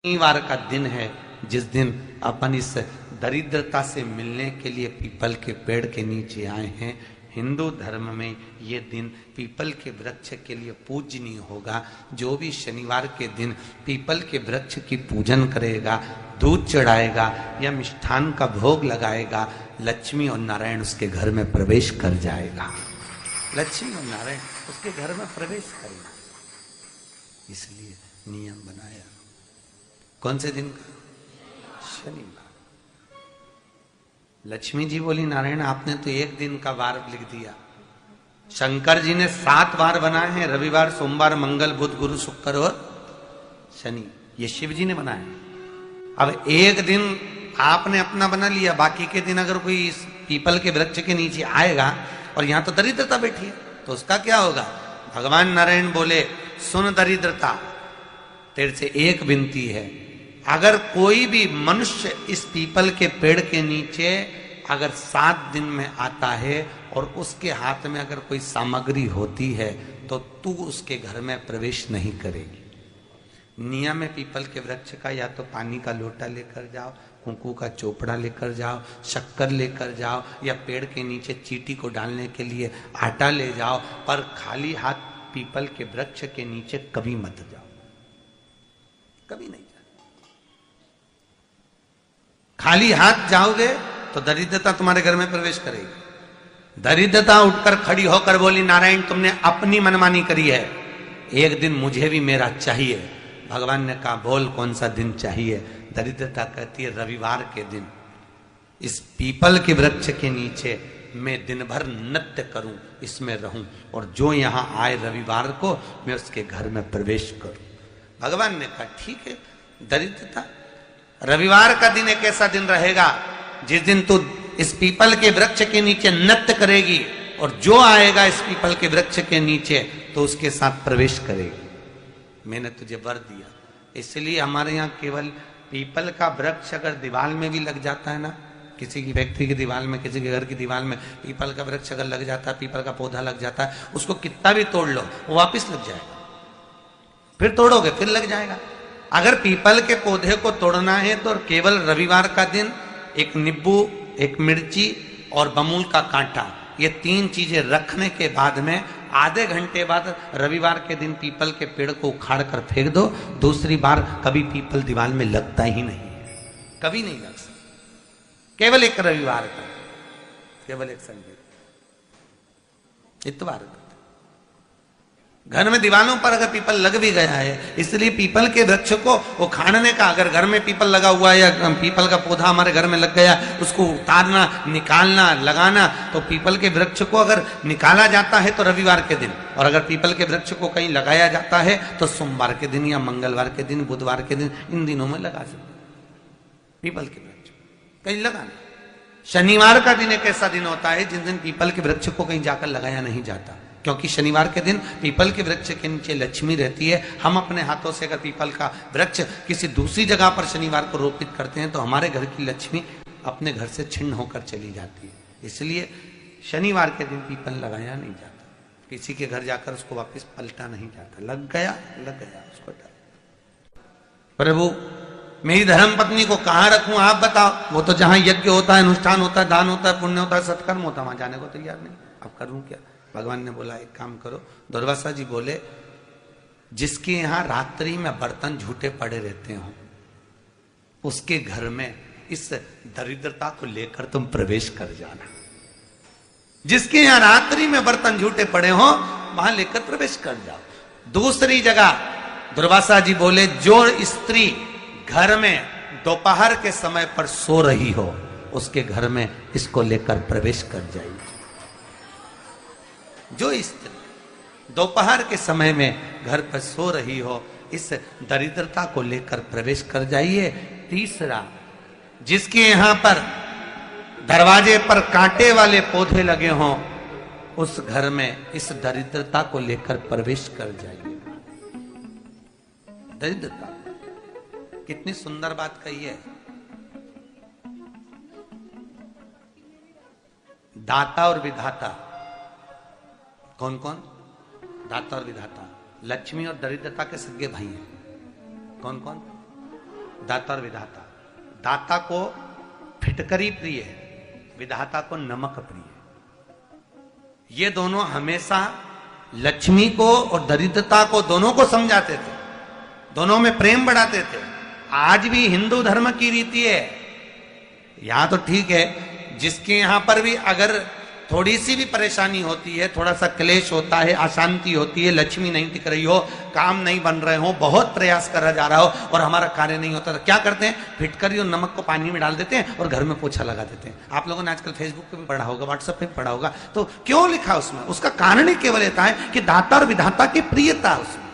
शनिवार का दिन है जिस दिन अपन इस दरिद्रता से मिलने के लिए पीपल के पेड़ के नीचे आए हैं। हिंदू धर्म में ये दिन पीपल के वृक्ष के लिए पूजनीय होगा। जो भी शनिवार के दिन पीपल के वृक्ष की पूजन करेगा, दूध चढ़ाएगा या मिष्ठान का भोग लगाएगा, लक्ष्मी और नारायण उसके घर में प्रवेश कर जाएगा। लक्ष्मी और नारायण उसके घर में प्रवेश करेगा, इसलिए नियम बनाया। कौन से दिन का? शनिवार। लक्ष्मी जी बोली, नारायण आपने तो एक दिन का वार लिख दिया। शंकर जी ने 7 वार बनाए हैं, रविवार, सोमवार, मंगल, बुध, गुरु, शुक्र और शनि। ये शिव जी ने बनाए। अब एक दिन आपने अपना बना लिया, बाकी के दिन अगर कोई इस पीपल के वृक्ष के नीचे आएगा और यहां तो दरिद्रता बैठी है तो उसका क्या होगा? भगवान नारायण बोले, सुन दरिद्रता, तेरे से एक विनती है, अगर कोई भी मनुष्य इस पीपल के पेड़ के नीचे अगर 7 दिन में आता है और उसके हाथ में अगर कोई सामग्री होती है तो तू उसके घर में प्रवेश नहीं करेगी। नियम है पीपल के वृक्ष का, या तो पानी का लोटा लेकर जाओ, कुंकू का चोपड़ा लेकर जाओ, शक्कर लेकर जाओ, या पेड़ के नीचे चींटी को डालने के लिए आटा ले जाओ, पर खाली हाथ पीपल के वृक्ष के नीचे कभी मत जाओ, कभी नहीं। खाली हाथ जाओगे तो दरिद्रता तुम्हारे घर में प्रवेश करेगी। दरिद्रता उठकर खड़ी होकर बोली, नारायण तुमने अपनी मनमानी करी है, एक दिन मुझे भी मेरा चाहिए। भगवान ने कहा, बोल कौन सा दिन चाहिए? दरिद्रता कहती है, रविवार के दिन इस पीपल के वृक्ष के नीचे मैं दिन भर नृत्य करूं, इसमें रहूं, और जो यहां आए रविवार को मैं उसके घर में प्रवेश करूं। भगवान ने कहा, ठीक है। दरिद्रता, रविवार का दिन एक ऐसा दिन रहेगा जिस दिन तू इस पीपल के वृक्ष के नीचे नृत्य करेगी और जो आएगा इस पीपल के वृक्ष के नीचे तो उसके साथ प्रवेश करेगी। मैंने तुझे वर दिया। इसलिए हमारे यहाँ केवल पीपल का वृक्ष अगर दीवार में भी लग जाता है ना, किसी की फैक्ट्री की दीवार में, किसी के घर की दीवार में पीपल का वृक्ष अगर लग जाता है, पीपल का पौधा लग जाता है, उसको कितना भी तोड़ लो वो वापिस लग जाएगा। फिर तोड़ोगे फिर लग जाएगा। अगर पीपल के पौधे को तोड़ना है तो केवल रविवार का दिन एक नींबू, एक मिर्ची और बमूल का कांटा, ये 3 चीजें रखने के बाद में आधे घंटे बाद रविवार के दिन पीपल के पेड़ को उखाड़ कर फेंक दो। दूसरी बार कभी पीपल दीवार में लगता ही नहीं है, कभी नहीं लग सकता। केवल एक रविवार का, केवल एक संडे, इतवार का। घर में दीवारों पर अगर पीपल लग भी गया है, इसलिए पीपल के वृक्ष को उखाड़ने का, अगर घर में पीपल लगा हुआ है या पीपल का पौधा हमारे घर में लग गया, उसको उतारना, निकालना, लगाना, तो पीपल के वृक्ष को अगर निकाला जाता है तो रविवार के दिन, और अगर पीपल के वृक्ष को कहीं लगाया जाता है तो सोमवार के दिन या मंगलवार के दिन, बुधवार के दिन, इन दिनों में लगा सकते पीपल के वृक्ष कहीं लगाना। शनिवार का दिन एक ऐसा दिन होता है जिस दिन पीपल के वृक्ष को कहीं जाकर लगाया नहीं जाता, क्योंकि शनिवार के दिन पीपल के वृक्ष के नीचे लक्ष्मी रहती है। हम अपने हाथों से अगर पीपल का वृक्ष किसी दूसरी जगह पर शनिवार को रोपित करते हैं तो हमारे घर की लक्ष्मी अपने घर से छिन्न होकर चली जाती है। इसलिए शनिवार के दिन पीपल लगाया नहीं जाता, किसी के घर जाकर उसको वापस पलटा नहीं जाता। लग गया उसको प्रभु मेरी धर्म पत्नी को कहाँ रखूं आप बताओ? वो तो जहां यज्ञ होता है, अनुष्ठान होता है, दान होता है, पुण्य होता है, सत्कर्म होता है, वहां जाने को तैयार नहीं। अब करूं क्या? भगवान ने बोला, एक काम करो। दुर्वासा जी बोले, जिसके यहां रात्रि में बर्तन झूठे पड़े रहते हो उसके घर में इस दरिद्रता को लेकर तुम प्रवेश कर जाना। जिसके यहां रात्रि में बर्तन झूठे पड़े हो वहां लेकर प्रवेश कर जाओ। दूसरी जगह दुर्वासा जी बोले, जो स्त्री घर में दोपहर के समय पर सो रही हो उसके घर में इसको लेकर प्रवेश कर जाइए। जो स्त्री दोपहर के समय में घर पर सो रही हो इस दरिद्रता को लेकर प्रवेश कर जाइए। तीसरा, जिसके यहां पर दरवाजे पर कांटे वाले पौधे लगे हों उस घर में इस दरिद्रता को लेकर प्रवेश कर जाइए। दरिद्रता, कितनी सुंदर बात कही है। दाता और विधाता, कौन कौन? दाता और विधाता। लक्ष्मी और दरिद्रता के सगे भाई हैं। कौन कौन? दाता और विधाता। दाता को फिटकरी प्रिय है, विधाता को नमक प्रिय है। ये दोनों हमेशा लक्ष्मी को और दरिद्रता को दोनों को समझाते थे, दोनों में प्रेम बढ़ाते थे। आज भी हिंदू धर्म की रीति है, यहां तो ठीक है, जिसके यहां पर भी अगर थोड़ी सी भी परेशानी होती है, थोड़ा सा क्लेश होता है, अशांति होती है, लक्ष्मी नहीं टिक रही हो, काम नहीं बन रहे हो, बहुत प्रयास करा जा रहा हो और हमारा कार्य नहीं होता, तो क्या करते हैं? फिटकरी और नमक को पानी में डाल देते हैं और घर में पोछा लगा देते हैं। आप लोगों ने आजकल फेसबुक पे भी पढ़ा होगा, व्हाट्सएप पे भी पढ़ा होगा। तो क्यों लिखा उसमें? उसका कारण ही केवल ये है कि दाता और विधाता की प्रियता उसमें।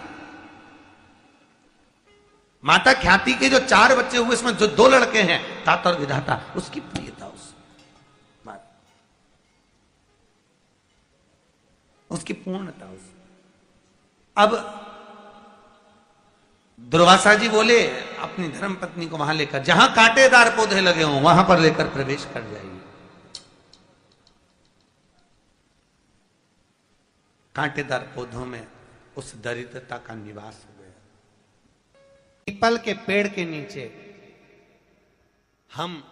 माता ख्याति के जो 4 बच्चे हुए, इसमें जो 2 लड़के हैं, दाता और विधाता, उसकी प्रियता उसकी पूर्णता उस। अब दुर्वासा जी बोले अपनी धर्म पत्नी को वहां लेकर, जहां कांटेदार पौधे लगे हों वहां पर लेकर प्रवेश कर जाइए। कांटेदार पौधों में उस दरिद्रता का निवास हो गया। पीपल के पेड़ के नीचे हम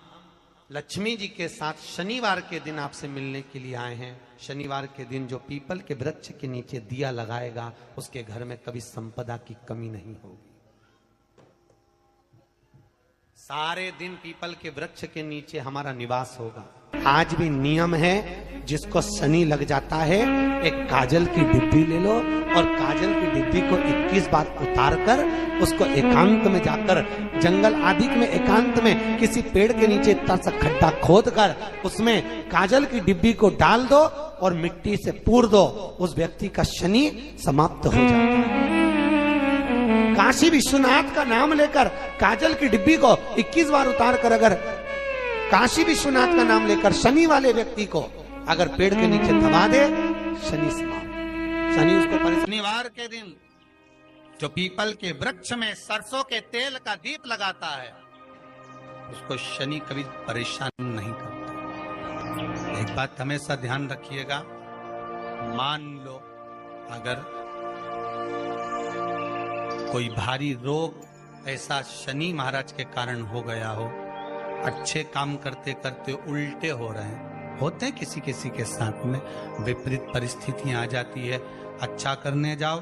लक्ष्मी जी के साथ शनिवार के दिन आपसे मिलने के लिए आए हैं। शनिवार के दिन जो पीपल के वृक्ष के नीचे दिया लगाएगा, उसके घर में कभी संपदा की कमी नहीं होगी। सारे दिन पीपल के वृक्ष के नीचे हमारा निवास होगा। आज भी नियम है, जिसको शनि लग जाता है, एक काजल की डिब्बी ले लो और काजल की डिब्बी को 21 बार उतार कर उसको एकांत में जाकर, जंगल आदि में एकांत में किसी पेड़ के नीचे इतना सा खड्डा खोद कर उसमें काजल की डिब्बी को डाल दो और मिट्टी से पूर दो, उस व्यक्ति का शनि समाप्त हो जाता है। काशी विश्वनाथ का नाम लेकर काजल की डिब्बी को 21 बार उतार कर, अगर काशी विश्वनाथ का नाम लेकर शनि वाले व्यक्ति को अगर पेड़ के नीचे दबा दे, शनि समाप्त। शनि उसको शनिवार के दिन जो पीपल के वृक्ष में सरसों के तेल का दीप लगाता है, उसको शनि कभी परेशान नहीं करता। एक बात हमेशा ध्यान रखिएगा, मान लो अगर कोई भारी रोग ऐसा शनि महाराज के कारण हो गया हो, अच्छे काम करते करते उल्टे हो रहे हैं, होते हैं किसी किसी के साथ में, विपरीत परिस्थितियां आ जाती है, अच्छा करने जाओ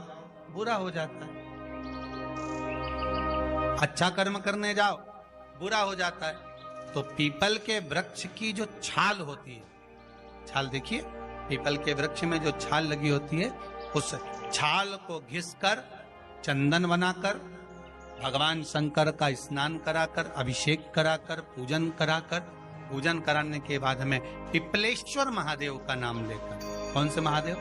बुरा हो जाता है, अच्छा कर्म करने जाओ बुरा हो जाता है। तो पीपल के वृक्ष की जो छाल होती है, छाल देखिए, पीपल के वृक्ष में जो छाल लगी होती है, उस छाल को घिसकर चंदन बनाकर भगवान शंकर का स्नान कराकर, अभिषेक कराकर, पूजन कराकर, पूजन कराने के बाद हमें पिपलेश्वर महादेव का नाम लेकर, कौन से महादेव?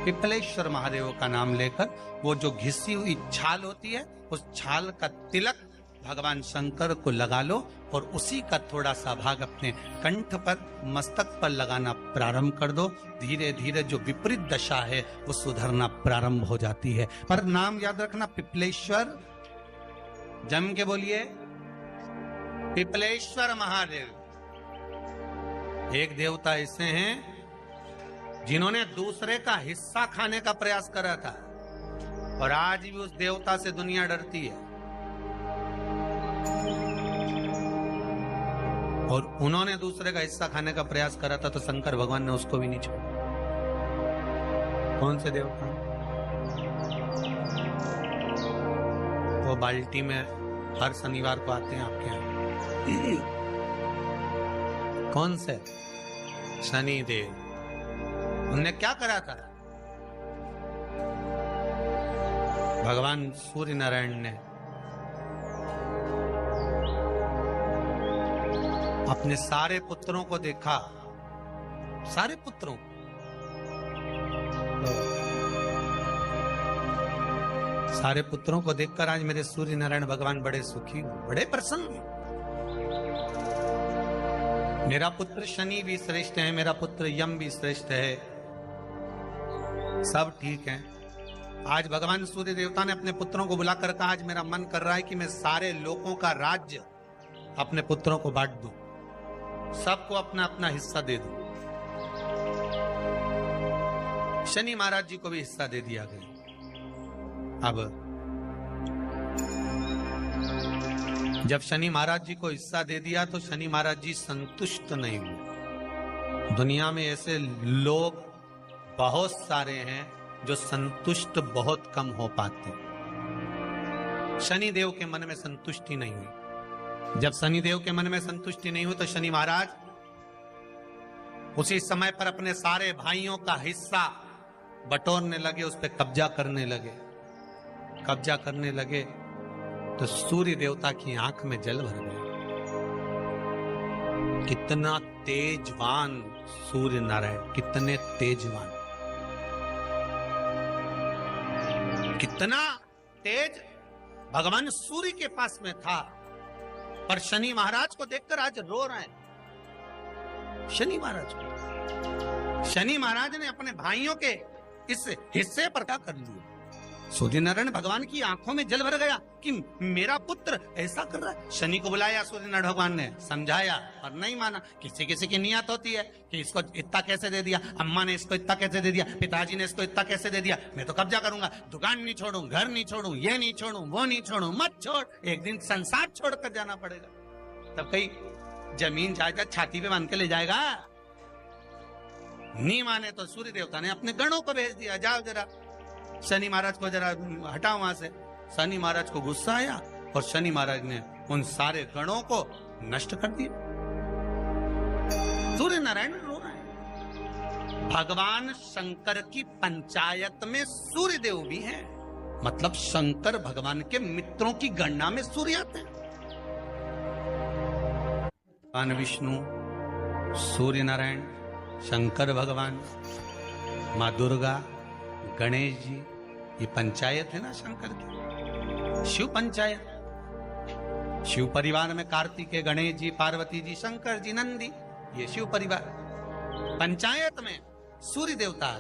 पिपलेश्वर महादेव का नाम लेकर वो जो घिसी हुई छाल होती है, उस छाल का तिलक भगवान शंकर को लगा लो और उसी का थोड़ा सा भाग अपने कंठ पर, मस्तक पर लगाना प्रारंभ कर दो। धीरे धीरे जो विपरीत दशा है वो सुधरना प्रारंभ हो जाती है। पर नाम याद रखना, पिपलेश्वर, जम के बोलिए, पिपलेश्वर महादेव। एक देवता ऐसे हैं जिन्होंने दूसरे का हिस्सा खाने का प्रयास करा था और आज भी उस देवता से दुनिया डरती है। और उन्होंने दूसरे का हिस्सा खाने का प्रयास करा था तो शंकर भगवान ने उसको भी नहीं छोड़ा। कौन से देवता? वो बाल्टी में हर शनिवार को आते हैं आपके यहाँ। कौन से? शनि देव। उनने क्या करा था? भगवान सूर्य नारायण ने अपने सारे पुत्रों को देखा, सारे पुत्रों को, सारे पुत्रों को देखकर आज मेरे सूर्य नारायण भगवान बड़े सुखी, बड़े प्रसन्न। मेरा पुत्र शनि भी श्रेष्ठ है, मेरा पुत्र यम भी श्रेष्ठ है, सब ठीक है। आज भगवान सूर्य देवता ने अपने पुत्रों को बुलाकर कहा, आज मेरा मन कर रहा है कि मैं सारे लोगों का राज्य अपने पुत्रों को बांट दूं, सबको अपना अपना हिस्सा दे दूं। शनि महाराज जी को भी हिस्सा दे दिया गया। अब जब शनि महाराज जी को हिस्सा दे दिया तो शनि महाराज जी संतुष्ट नहीं हुए। दुनिया में ऐसे लोग बहुत सारे हैं जो संतुष्ट बहुत कम हो पाते हैं। शनि देव के मन में संतुष्टि नहीं हुई। जब शनि देव के मन में संतुष्टि नहीं हुई तो शनि महाराज उसी समय पर अपने सारे भाइयों का हिस्सा बटोरने लगे, उस पर कब्जा करने लगे तो सूर्य देवता की आंख में जल भर गया। कितना तेजवान सूर्य नारायण, कितने तेजवान, कितना तेज भगवान सूर्य के पास में था। पर शनि महाराज को देखकर आज रो रहे हैं। शनि महाराज ने अपने भाइयों के इस हिस्से पर क्या कर लिया। सूर्य नारायण भगवान की आंखों में जल भर गया कि मेरा पुत्र ऐसा कर रहा है। शनि को बुलाया सूर्य नारायण भगवान ने, समझाया और नहीं माना। किसी किसी की नियत होती है कि इसको इतना कैसे दे दिया, अम्मा ने इसको इतना कैसे दे दिया, पिताजी ने इसको इतना कैसे दे दिया, मैं तो कब्जा करूंगा, दुकान नहीं छोड़ूं, घर नहीं छोड़ूं, ये नहीं छोड़ूं, वो नहीं छोड़ूं। मत छोड़, एक दिन संसार छोड़कर जाना पड़ेगा। तब कहीं जमीन जायदाद छाती पे बांध के ले जाएगा। नहीं माने तो सूर्य देवता ने अपने गणों को भेज दिया, जाओ जरा शनि महाराज को जरा हटाओ वहां से। शनि महाराज को गुस्सा आया और शनि महाराज ने उन सारे गणों को नष्ट कर दिया। सूर्य नारायण रो रहे हैं। भगवान शंकर की पंचायत में सूर्य देव भी हैं, मतलब शंकर भगवान के मित्रों की गणना में सूर्य आते हैं। भगवान विष्णु, सूर्य नारायण, शंकर भगवान, माँ दुर्गा, गणेश जी, ये पंचायत है ना शंकर की, शिव पंचायत। शिव परिवार में कार्तिकेय, गणेश जी, पार्वती जी, शंकर जी, नंदी, ये शिव परिवार। पंचायत में सूर्य देवता।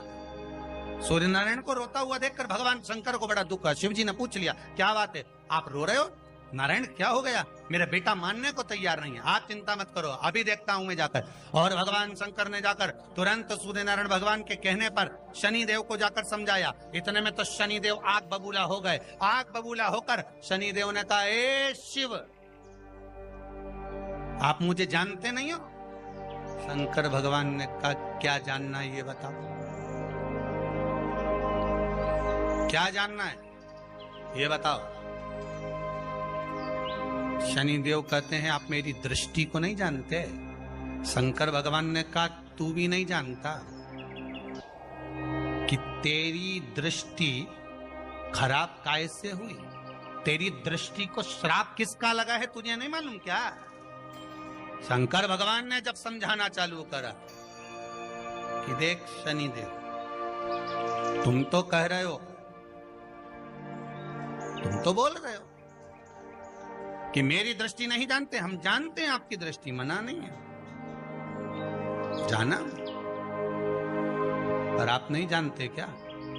सूर्य नारायण को रोता हुआ देखकर भगवान शंकर को बड़ा दुख हुआ। शिव जी ने पूछ लिया, क्या बात है, आप रो रहे हो? नारायण क्या हो गया? मेरा बेटा मानने को तैयार नहीं है। आप चिंता मत करो, अभी देखता हूं मैं जाकर। और भगवान शंकर ने जाकर तुरंत सूर्य नारायण भगवान के कहने पर शनि देव को जाकर समझाया। इतने में तो शनि देव आग बबूला हो गए। आग बबूला होकर शनि देव ने कहा, ए शिव, आप मुझे जानते नहीं हो? शंकर भगवान ने कहा, क्या जानना है ये बताओ, क्या जानना है ये बताओ। शनि देव कहते हैं, आप मेरी दृष्टि को नहीं जानते। शंकर भगवान ने कहा, तू भी नहीं जानता कि तेरी दृष्टि खराब कैसे हुई। तेरी दृष्टि को श्राप किसका लगा है तुझे नहीं मालूम क्या? शंकर भगवान ने जब समझाना चालू करा कि देख शनि देव, तुम तो कह रहे हो, तुम तो बोल रहे हो कि मेरी दृष्टि नहीं जानते। हम जानते हैं आपकी दृष्टि, मना नहीं है, जाना, पर आप नहीं जानते क्या?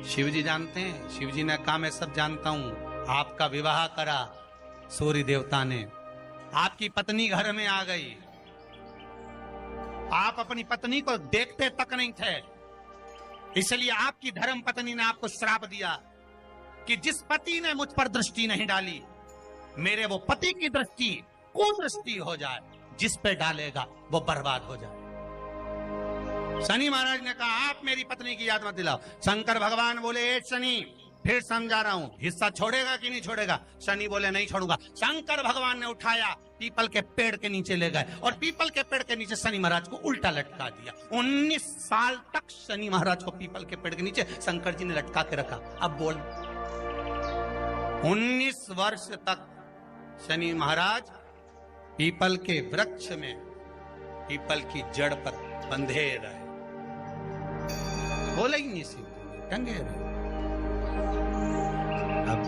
शिव जी जानते हैं। शिव जी ने कहा, मैं सब जानता हूं। आपका विवाह करा सूर्य देवता ने, आपकी पत्नी घर में आ गई, आप अपनी पत्नी को देखते तक नहीं थे, इसलिए आपकी धर्म पत्नी ने आपको श्राप दिया कि जिस पति ने मुझ पर दृष्टि नहीं डाली, मेरे वो पति की दृष्टि कुदृष्टि हो जाए, जिस पे डालेगा वो बर्बाद हो जाए। शनि महाराज ने कहा, आप मेरी पत्नी की याद मत दिलाओ। शंकर भगवान बोले, ए शनि, फिर समझा रहा हूं, हिस्सा छोड़ेगा कि नहीं छोड़ेगा? शनि बोले, नहीं छोड़ूंगा। शंकर भगवान ने उठाया, पीपल के पेड़ के नीचे ले गए और पीपल के पेड़ के नीचे शनि महाराज को उल्टा लटका दिया। 19 साल तक शनि महाराज को पीपल के पेड़ के नीचे शंकर जी ने लटका के रखा। अब बोल, 19 वर्ष तक शनि महाराज पीपल के वृक्ष में, पीपल की जड़ पर बंधे रहे, बोले ही नहीं, सीधे टंगे रहे। अब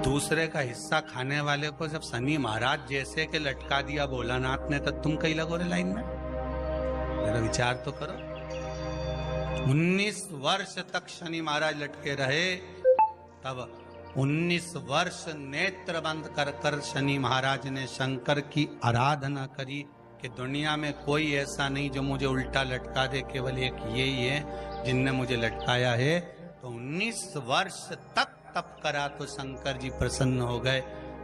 दूसरे का हिस्सा खाने वाले को जब शनि महाराज जैसे के लटका दिया भोलानाथ ने, तो तुम कहीं लगो रे लाइन में? मेरा विचार तो करो। 19 वर्ष तक शनि महाराज लटके रहे, तब 19 वर्ष नेत्र बंद कर कर शनि महाराज ने शंकर की आराधना करी कि दुनिया में कोई ऐसा नहीं जो मुझे उल्टा लटका दे, केवल एक यही है जिनने मुझे लटकाया है। तो 19 वर्ष तक तप करा तो शंकर जी प्रसन्न हो गए।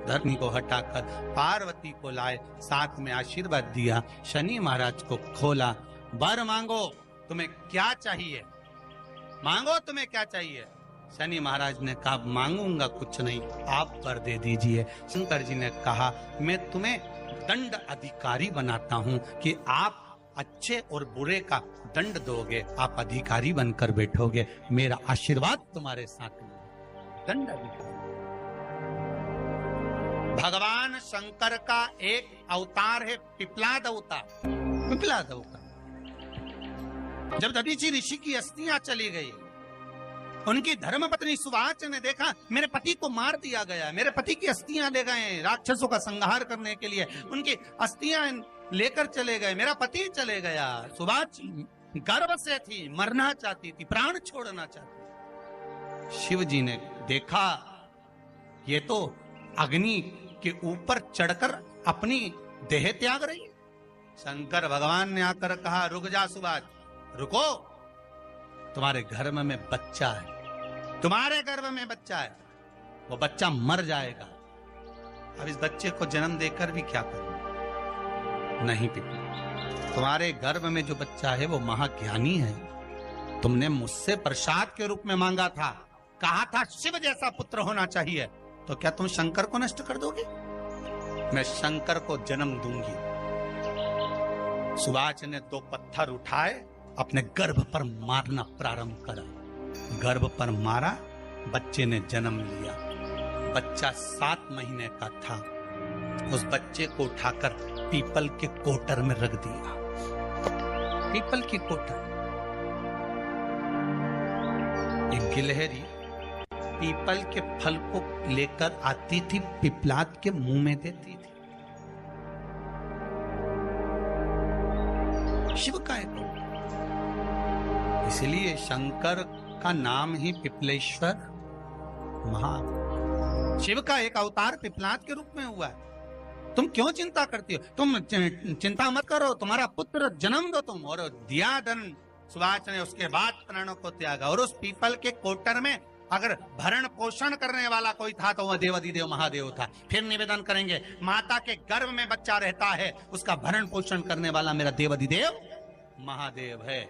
धरनी को हटाकर पार्वती को लाए, साथ में आशीर्वाद दिया, शनि महाराज को खोला। वर मांगो, तुम्हें क्या चाहिए, मांगो तुम्हें क्या चाहिए। शनि महाराज ने कहा मांगूंगा कुछ नहीं, आप वर दे दीजिए। शंकर जी ने कहा मैं तुम्हें दंड अधिकारी बनाता हूं कि आप अच्छे और बुरे का दंड दोगे, आप अधिकारी बनकर बैठोगे, मेरा आशीर्वाद तुम्हारे साथ में। दंड अधिकारी भगवान शंकर का एक अवतार है पिपलाद अवतार। पिपलाद अवतार जब दधीचि ऋषि की अस्थियां चली गई, उनकी धर्मपत्नी सुवाच ने देखा मेरे पति को मार दिया गया, मेरे पति की अस्थियां ले गए राक्षसों का संहार करने के लिए, उनकी अस्थियां लेकर चले गए, मेरा पति चले गया। सुवाच गर्व से थी, मरना चाहती थी, प्राण छोड़ना चाहती। शिव जी ने देखा ये तो अग्नि के ऊपर चढ़कर अपनी देह त्याग रही है। शंकर भगवान ने आकर कहा रुक जा सुवाच, रुको, तुम्हारे गर्भ में बच्चा है, तुम्हारे गर्भ में बच्चा है, वो बच्चा मर जाएगा। अब इस बच्चे को जन्म देकर भी क्या करूं? नहीं पिता, तुम्हारे गर्भ में जो बच्चा है वो महाज्ञानी है, तुमने मुझसे प्रसाद के रूप में मांगा था, कहा था शिव जैसा पुत्र होना चाहिए, तो क्या तुम शंकर को नष्ट कर दोगे? मैं शंकर को जन्म दूंगी। सुवाच ने 2 पत्थर उठाए, अपने गर्भ पर मारना प्रारंभ करा, गर्भ पर मारा, बच्चे ने जन्म लिया। बच्चा 7 महीने का था। उस बच्चे को उठाकर पीपल के कोटर में रख दिया। पीपल की कोटर। एक गिलहरी पीपल के फल को लेकर आती थी, पिपलाद के मुंह में देती थी। शिव का एक, इसलिए शंकर का नाम ही पिपलेश्वर महा। शिव का एक अवतार पिपलाद के रूप में हुआ है। तुम क्यों चिंता करती हो? तुम चिंता मत करो, तुम्हारा पुत्र जन्म दो तुम। और दिया धन सुवाच ने, उसके बाद प्राणों को त्यागा। और उस पीपल के कोटर में अगर भरण पोषण करने वाला कोई था तो वह देवाधिदेव महादेव था। फिर निवेदन करेंगे, माता के गर्भ में बच्चा रहता है, उसका भरण पोषण करने वाला मेरा देवाधिदेव महादेव है।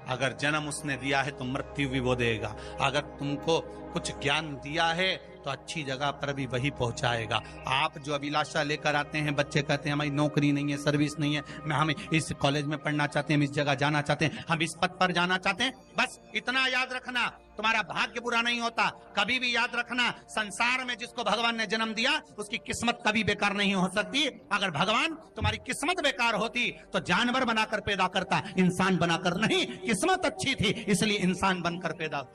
अगर जन्म उसने दिया है तो मृत्यु भी वो देगा। अगर तुमको कुछ ज्ञान दिया है तो अच्छी जगह पर भी वही पहुंचाएगा। आप जो अभिलाषा लेकर आते हैं, बच्चे कहते हैं हमारी नौकरी नहीं है, सर्विस नहीं है, हम इस कॉलेज में पढ़ना चाहते हैं, हम इस जगह जाना चाहते हैं, हम इस पद पर जाना चाहते हैं, बस इतना याद रखना, तुम्हारा भाग्य बुरा नहीं होता। कभी भी याद रखना, संसार में जिसको भगवान ने जन्म दिया उसकी किस्मत कभी बेकार नहीं हो सकती। अगर भगवान तुम्हारी किस्मत बेकार होती तो जानवर बनाकर पैदा करता, इंसान बनाकर नहीं। किस्मत अच्छी थी इसलिए इंसान बनकर पैदा,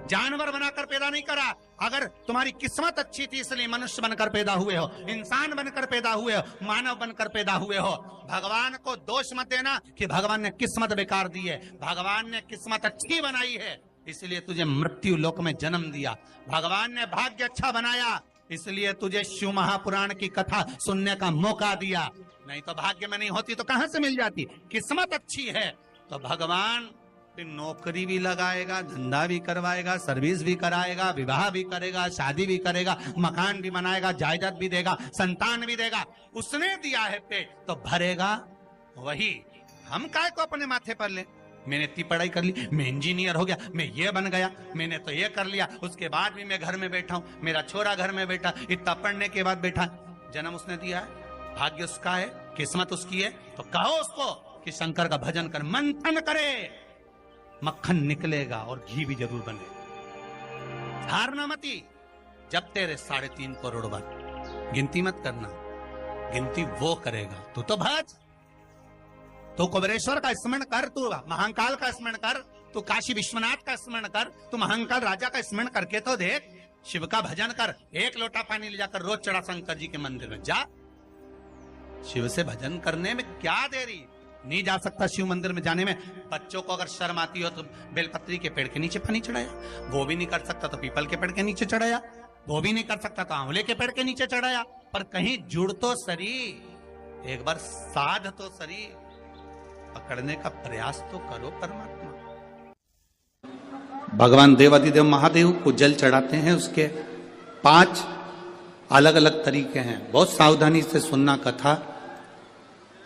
जानवर बनाकर पैदा नहीं करा। अगर तुम्हारी किस्मत अच्छी थी इसलिए मनुष्य बनकर पैदा हुए हो, इंसान बनकर पैदा हुए हो, मानव बनकर पैदा हुए हो। भगवान को दोष मत देना कि भगवान ने किस्मत बेकार दी है। भगवान ने किस्मत अच्छी बनाई है इसलिए तुझे मृत्यु लोक में जन्म दिया। भगवान ने भाग्य अच्छा बनाया इसलिए तुझे शिव महापुराण की कथा सुनने का मौका दिया। नहीं तो भाग्य में नहीं होती तो कहां से मिल जाती? किस्मत अच्छी है तो भगवान नौकरी भी लगाएगा, धंधा भी करवाएगा, सर्विस भी कराएगा, विवाह भी करेगा, शादी भी करेगा, मकान भी बनाएगा, जायदाद भी देगा, संतान भी देगा। उसने दिया है पेट तो भरेगा वही। हम काय को अपने माथे पर ले? मैंने इतनी पढ़ाई कर ली, मैं इंजीनियर हो गया, मैं ये बन गया, मैंने तो ये कर लिया, उसके बाद भी मैं घर में बैठा हूं, मेरा छोरा घर में बैठा, इतना पढ़ने के बाद बैठा। जन्म उसने दिया है, भाग्य उसका है, किस्मत उसकी है, तो कहो उसको कि शंकर का भजन कर, मंथन करे, मक्खन निकलेगा और घी भी जरूर बनेगा। हारना मती। जब तेरे 3.5 करोड़ बार गिनती मत करना, गिनती वो करेगा। तू तो भज, तू कुबेरेश्वर का स्मरण कर, तू महाकाल का स्मरण कर, तू काशी विश्वनाथ का स्मरण कर, तू महाकाल राजा का स्मरण करके तो देख। शिव का भजन कर, 1 लोटा पानी ले जाकर रोज चढ़ा शंकर जी के मंदिर में जा। शिव से भजन करने में क्या देरी? नहीं जा सकता शिव मंदिर में जाने में? बच्चों को अगर शर्म आती हो तो बेलपत्री के पेड़ के नीचे पानी चढ़ाया, वो भी नहीं कर सकता तो पीपल के पेड़ के नीचे चढ़ाया, वो भी नहीं कर सकता तो आंवले के पेड़ के नीचे चढ़ाया। पर कहीं जुड़ तो सरी, एक बार साध तो सरी, पकड़ने का प्रयास तो करो परमात्मा। भगवान देवाधिदेव महादेव को जल चढ़ाते हैं, उसके 5 अलग अलग तरीके हैं। बहुत सावधानी से सुनना कथा,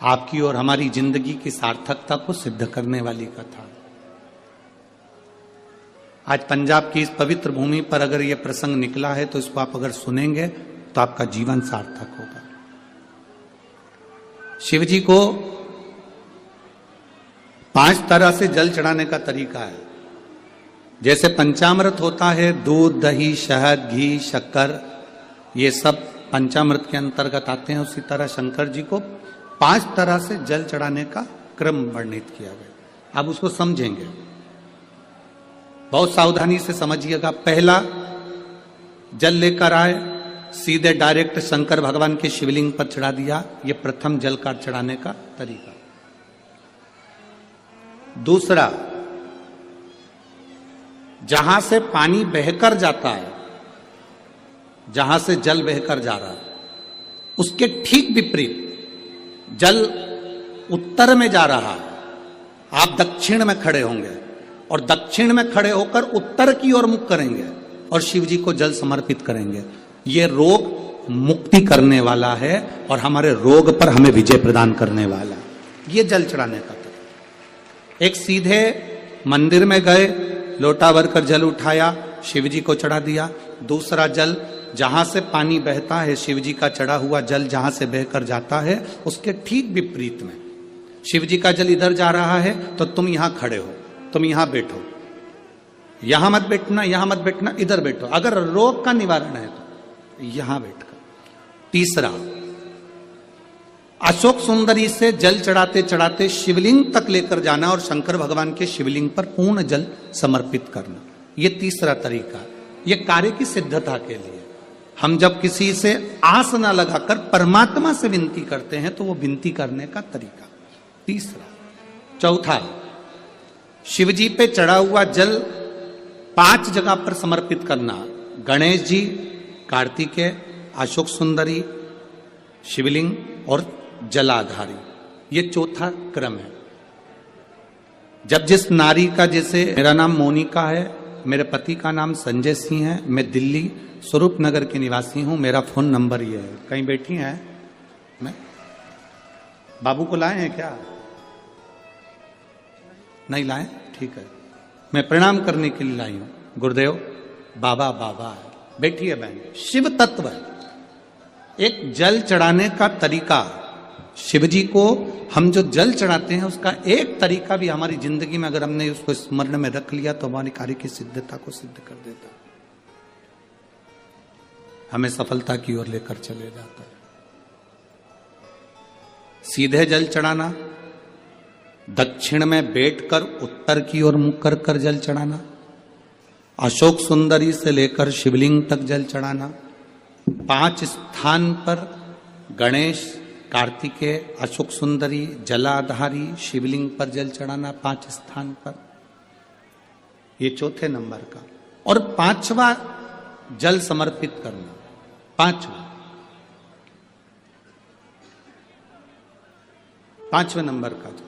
आपकी और हमारी जिंदगी की सार्थकता को सिद्ध करने वाली कथा। आज पंजाब की इस पवित्र भूमि पर अगर यह प्रसंग निकला है तो इसको आप अगर सुनेंगे तो आपका जीवन सार्थक होगा। शिव जी को 5 तरह से जल चढ़ाने का तरीका है। जैसे पंचामृत होता है, दूध, दही, शहद, घी, शक्कर, ये सब पंचामृत के अंतर्गत आते हैं, उसी तरह शंकर जी को 5 तरह से जल चढ़ाने का क्रम वर्णित किया गया। अब उसको समझेंगे, बहुत सावधानी से समझिएगा। पहला, जल लेकर आए, सीधे डायरेक्ट शंकर भगवान के शिवलिंग पर चढ़ा दिया। यह प्रथम जल का चढ़ाने का तरीका। दूसरा, जहां से पानी बहकर जाता है, जहां से जल बहकर जा रहा है, उसके ठीक विपरीत जल उत्तर में जा रहा है, आप दक्षिण में खड़े होंगे और दक्षिण में खड़े होकर उत्तर की ओर मुख करेंगे और शिव जी को जल समर्पित करेंगे। ये रोग मुक्ति करने वाला है और हमारे रोग पर हमें विजय प्रदान करने वाला है। ये जल चढ़ाने का तरीका। एक, सीधे मंदिर में गए, लोटा भरकर जल उठाया, शिव जी को चढ़ा दिया। दूसरा, जल जहां से पानी बहता है, शिव जी का चढ़ा हुआ जल जहां से बहकर जाता है, उसके ठीक विपरीत में शिव जी का जल इधर जा रहा है तो तुम यहां खड़े हो, तुम यहां बैठो, यहां मत बैठना, यहां मत बैठना, इधर बैठो। अगर रोग का निवारण है तो यहां बैठकर। तीसरा, अशोक सुंदरी से जल चढ़ाते चढ़ाते शिवलिंग तक लेकर जाना और शंकर भगवान के शिवलिंग पर पूर्ण जल समर्पित करना। यह तीसरा तरीका। यह कार्य की सिद्धता के लिए। हम जब किसी से आस ना लगाकर परमात्मा से विनती करते हैं तो वो विनती करने का तरीका। तीसरा। चौथा, शिव जी पे चढ़ा हुआ जल 5 जगह पर समर्पित करना। गणेश जी, कार्तिकेय, अशोक सुंदरी, शिवलिंग और जलाधारी। ये चौथा क्रम है। जब जिस नारी का, जैसे मेरा नाम मोनिका है, मेरे पति का नाम संजय सिंह है, मैं दिल्ली स्वरूप नगर के निवासी हूं, मेरा फोन नंबर ये है। कहीं बैठी हैं? मैं बाबू को लाए हैं क्या? नहीं लाए? ठीक है, मैं प्रणाम करने के लिए लाई हूं। गुरुदेव, बाबा बाबा है, बैठी है बहन। शिव तत्व है। एक जल चढ़ाने का तरीका, शिव जी को हम जो जल चढ़ाते हैं उसका एक तरीका भी हमारी जिंदगी में अगर हमने उसको स्मरण में रख लिया तो हमारे कार्य की सिद्धता को सिद्ध कर देता है, हमें सफलता की ओर लेकर चले जाता है। सीधे जल चढ़ाना, दक्षिण में बैठकर उत्तर की ओर मुख कर कर जल चढ़ाना, अशोक सुंदरी से लेकर शिवलिंग तक जल चढ़ाना, 5 स्थान पर गणेश, कार्तिकेय, अशोक सुंदरी, जलाधारी, शिवलिंग पर जल चढ़ाना 5 स्थान पर। ये चौथे नंबर का। और 5वां जल समर्पित करना। 5वें नंबर का जल।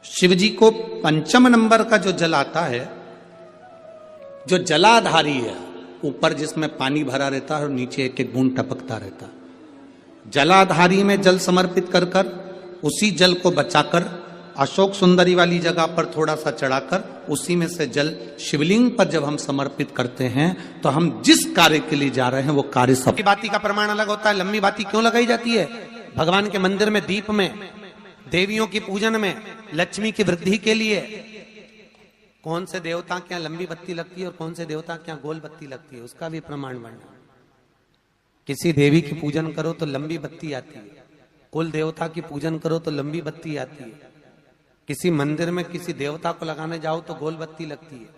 शिव जी को 5म नंबर का जो जल आता है, जो जलाधारी है, ऊपर जिसमें पानी भरा रहता है और नीचे एक एक बूंद टपकता रहता है, जलाधारी में जल समर्पित कर कर उसी जल को बचाकर अशोक सुंदरी वाली जगह पर थोड़ा सा चढ़ाकर उसी में से जल शिवलिंग पर जब हम समर्पित करते हैं तो हम जिस कार्य के लिए जा रहे हैं वो कार्य सब। बाती का प्रमाण अलग होता है। लंबी बाती क्यों लगाई जाती है? भगवान के मंदिर में, दीप में, देवियों की पूजन में, लक्ष्मी की वृद्धि के लिए। कौन से देवता क्या लंबी बत्ती लगती है और कौन से देवता क्या गोल बत्ती लगती है, उसका भी प्रमाण वर्णन। किसी देवी की पूजन करो तो लंबी बत्ती आती है, कुल देवता की पूजन करो तो लंबी बत्ती आती है, किसी मंदिर में किसी देवता को लगाने जाओ तो गोल बत्ती लगती है,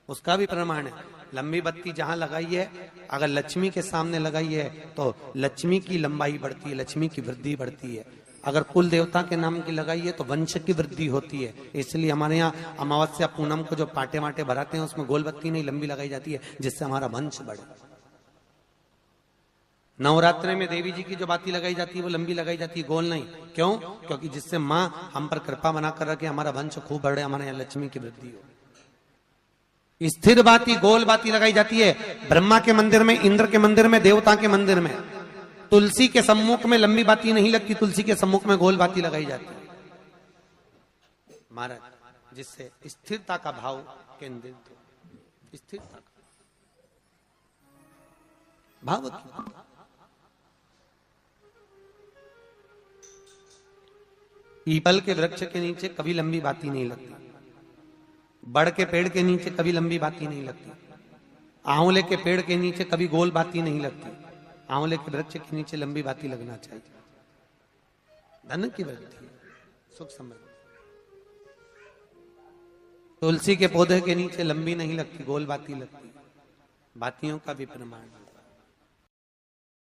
उसका भी प्रमाण है। लंबी बत्ती जहां लगाई है, अगर लक्ष्मी के सामने लगाई है तो लक्ष्मी की लंबाई बढ़ती है, लक्ष्मी की वृद्धि बढ़ती है। अगर कुल देवता के नाम की लगाई है तो वंश की वृद्धि होती है। इसलिए हमारे यहाँ अमावस्या पूनम को जो पाटे वाटे भराते हैं उसमें गोल बत्ती नहीं लंबी लगाई जाती है, जिससे हमारा वंश बढ़े। नवरात्रि में देवी जी की जो बाती लगाई जाती है वो लंबी लगाई जाती है, गोल नहीं। क्यों? क्योंकि जिससे माँ हम पर कृपा बना कर रखे, हमारा वंश खूब बढ़े, हमारे यहाँ लक्ष्मी की वृद्धि हो। स्थिर बाती गोल बाती लगाई जाती है ब्रह्मा के मंदिर में, इंद्र के मंदिर में, देवता के मंदिर में। तुलसी के सम्मुख में लंबी बाती नहीं लगती, तुलसी के सम्मुख में गोल बाती लगाई जाती है महाराज, जिससे स्थिरता का भाव केंद्रित हो। स्थिरता का भाव। पीपल के वृक्ष के नीचे कभी लंबी बाती नहीं लगती, बड़ के पेड़ के नीचे कभी लंबी बाती नहीं लगती, आंवले के पेड़ के नीचे कभी गोल बाती नहीं लगती। आंवले के वृक्ष के नीचे लंबी बाती लगना चाहिए। धन की वृद्धि, सुख समृद्धि। तुलसी के पौधे के नीचे लंबी नहीं लगती, गोल बाती लगती। बातियों का भी प्रमाण।